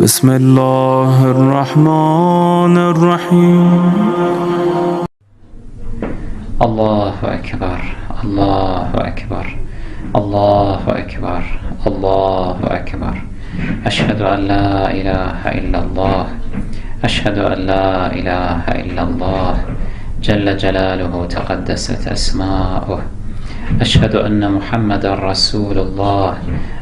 بسم الله الرحمن الرحيم. الله أكبر الله أكبر الله أكبر الله أكبر. أشهد أن لا إله إلا الله، أشهد أن لا إله إلا الله جل جلاله تقدست أسماؤه. أشهد أن محمد رسول الله،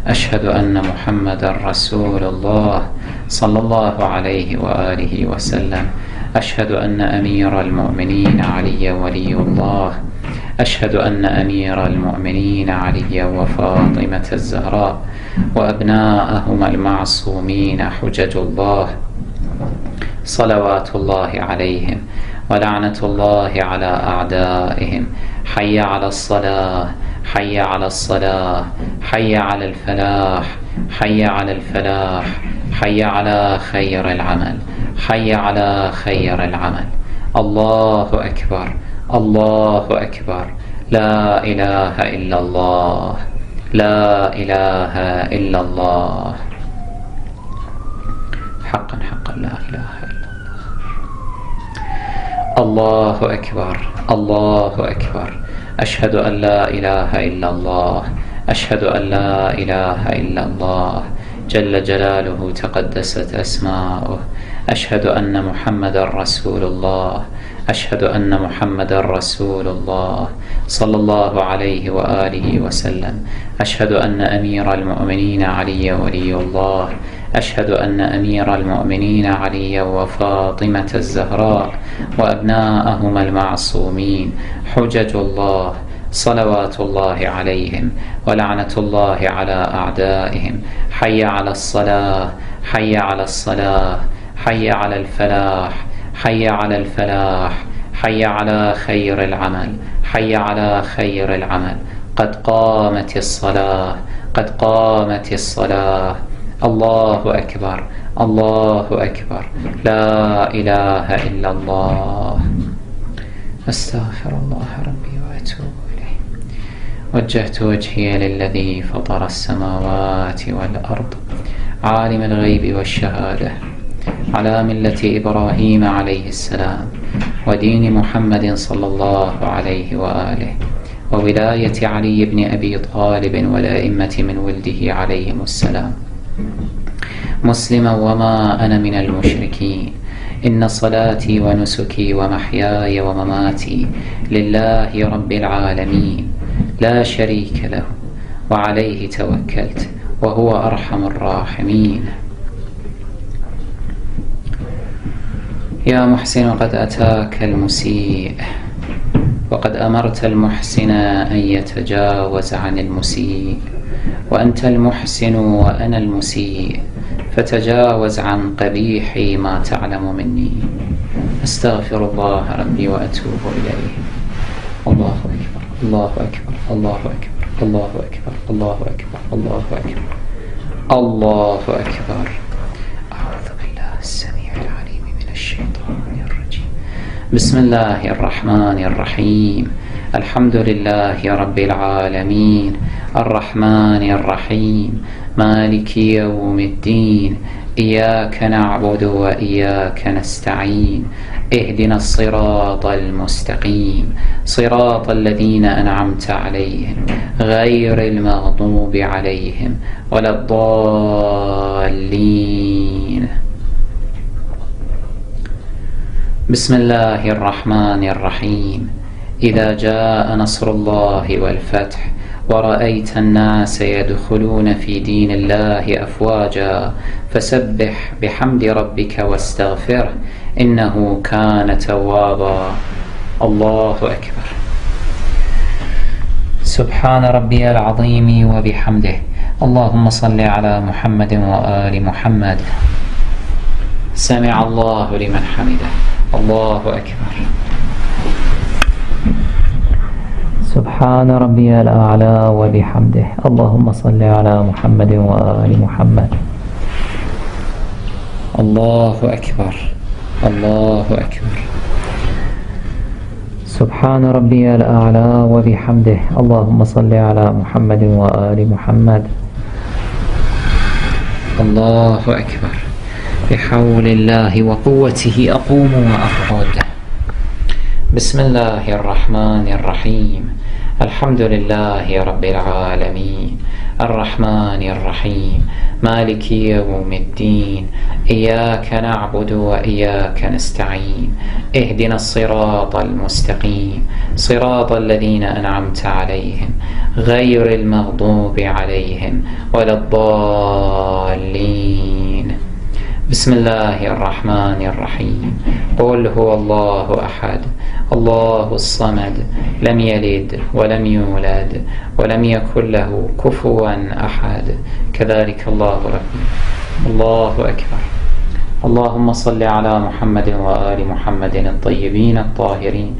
أشهد أن محمد رسول الله صلى الله عليه وآله وسلم. أشهد أن أمير المؤمنين علي ولي الله، أشهد أن أمير المؤمنين علي وفاطمة الزهراء وأبناءهما المعصومين حجج الله صلوات الله عليهم ولعنة الله على أعدائهم. حي على الصلاة، حي على الصلاة، حي على الفلاح، حي على الفلاح، حي على خير العمل، حي على خير العمل. الله أكبر الله أكبر. لا إله إلا الله، لا إله إلا الله. حقا حقا لا إله إلا الله. الله أكبر الله أكبر. أشهد أن لا إله إلا الله، أشهد أن لا إله إلا الله جل جلاله تقدست أسماؤه. أشهد أن محمد رسول الله، أشهد أن محمد رسول الله صلى الله عليه وآله وسلم. أشهد أن أمير المؤمنين علي ولي الله، أشهد أن أمير المؤمنين علي وفاطمة الزهراء وأبناءهما المعصومين حجج الله صلوات الله عليهم ولعنة الله على أعدائهم. حي على الصلاة، حي على الصلاة، حي على الفلاح، حي على الفلاح، حي على خير العمل، حي على خير العمل. قد قامت الصلاة، قد قامت الصلاة. الله أكبر الله أكبر. لا إله إلا الله. أستغفر الله ربي وأتوب إليه. وجهت وجهي للذي فطر السماوات والأرض عالم الغيب والشهادة على ملة إبراهيم عليه السلام ودين محمد صلى الله عليه وآله وولاية علي بن أبي طالب والأئمة من ولده عليهم السلام، مسلما وما أنا من المشركين. إن صلاتي ونسكي ومحياي ومماتي لله رب العالمين لا شريك له، وعليه توكلت وهو أرحم الراحمين. يا محسن قد أتاك المسيء، وقد أمرت المحسن أن يتجاوز عن المسيء، وأنت المحسن وأنا المسيء، فتجاوز عن قبيح ما تعلم مني. أستغفر الله ربي وأتوب إليه. الله أكبر الله أكبر الله أكبر الله أكبر الله أكبر الله أكبر الله أكبر. أعوذ بالله السميع العليم من الشيطان الرجيم. بسم الله الرحمن الرحيم. الحمد لله رب العالمين الرحمن الرحيم مالك يوم الدين. إياك نعبد وإياك نستعين. اهدنا الصراط المستقيم، صراط الذين أنعمت عليهم غير المغضوب عليهم ولا الضالين. بسم الله الرحمن الرحيم. إذا جاء نصر الله والفتح ورأيت الناس يدخلون في دين الله أفواجا فسبح بحمد ربك واستغفره إنه كان توابا. الله أكبر. سبحان ربي العظيم وبحمده. اللهم صل على محمد وآل محمد. سمع الله لمن حمده. الله أكبر. سبحان ربي الأعلى وبحمده. اللهم صل على محمد وآل محمد. الله أكبر الله أكبر. سبحان ربي الأعلى وبحمده. اللهم صل على محمد وآل محمد. الله أكبر. بحول الله وقوته أقوم وأقعد. بسم الله الرحمن الرحيم. الحمد لله رب العالمين، الرحمن الرحيم، مالك يوم الدين، إياك نعبد وإياك نستعين، اهدنا الصراط المستقيم، صراط الذين أنعمت عليهم غير المغضوب عليهم ولا الضالين. بسم الله الرحمن الرحيم. قل هو الله أحد الله الصمد لم يلد ولم يولد ولم يكن له كفوا أحد. كذلك الله ربي. الله أكبر. اللهم صل على محمد وآل محمد الطيبين الطاهرين،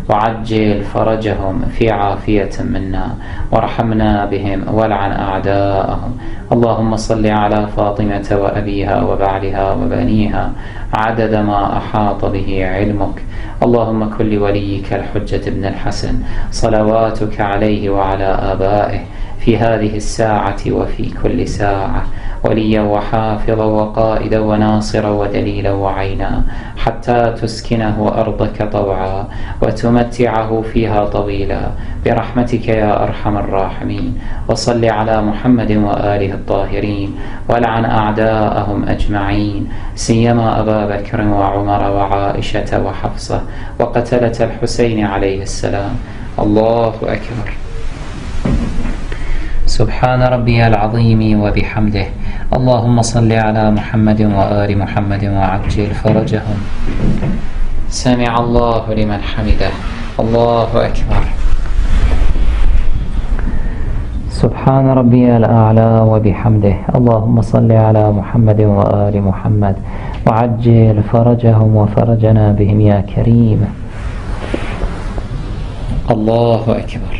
وعجل فرجهم في عافية منا، وارحمنا بهم والعن أعداءهم. اللهم صل على فاطمة وأبيها وبعلها وبنيها عدد ما أحاط به علمك. اللهم كن لوليك الحجة بن الحسن صلواتك عليه وعلى آبائه في هذه الساعة وفي كل ساعة وليا وحافظا وقائدا وناصرا ودليلا وعينا، حتى تسكنه أرضك طوعا وتمتعه فيها طويلا برحمتك يا أرحم الراحمين. وصل على محمد وآله الطاهرين، والعن أعداءهم أجمعين، سيما أبا بكر وعمر وعائشة وحفصة وقتلة الحسين عليه السلام. الله أكبر. سبحان ربي العظيم وبحمده. اللهم صل على محمد وآل محمد وعجل فرجهم. سمع الله لمن حمده. الله أكبر. سبحان ربي الأعلى وبحمده. اللهم صل على محمد وآل محمد وعجل فرجهم وفرجنا بهم يا كريم. الله أكبر.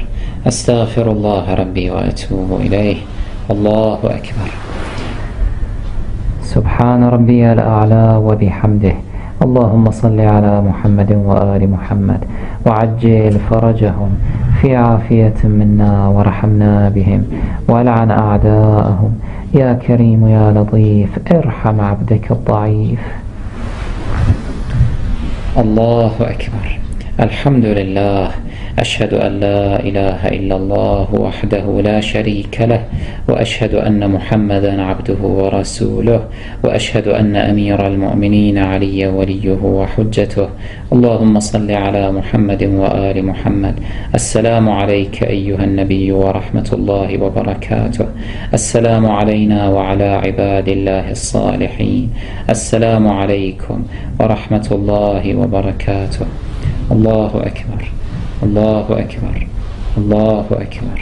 أستغفر الله ربي وأتوب إليه. الله أكبر. سبحان ربي الأعلى وبحمده. اللهم صل على محمد وآل محمد وعجل فرجهم في عافية منا، وارحمنا بهم والعن أعداءهم. يا كريم يا لطيف ارحم عبدك الضعيف. الله أكبر. الحمد لله. أشهد أن لا إله إلا الله وحده لا شريك له، وأشهد أن محمدا عبده ورسوله، وأشهد أن أمير المؤمنين علي وليه وحجته. اللهم صل على محمد وآل محمد. السلام عليك أيها النبي ورحمة الله وبركاته. السلام علينا وعلى عباد الله الصالحين. السلام عليكم ورحمة الله وبركاته. الله أكبر. الله أكبر. الله أكبر.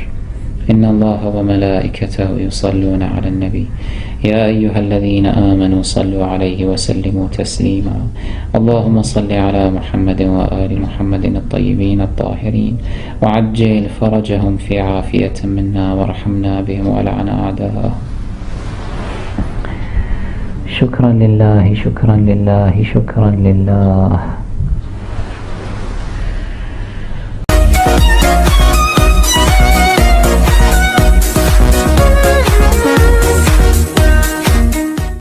إن الله وملائكته يصلون على النبي يا أيها الذين آمنوا صلوا عليه وسلموا تسليما. اللهم صل على محمد وآل محمد الطيبين الطاهرين، وعجل فرجهم في عافية منا، وارحمنا بهم والعن أعداءهم. شكرا لله. شكرا لله. شكرا لله.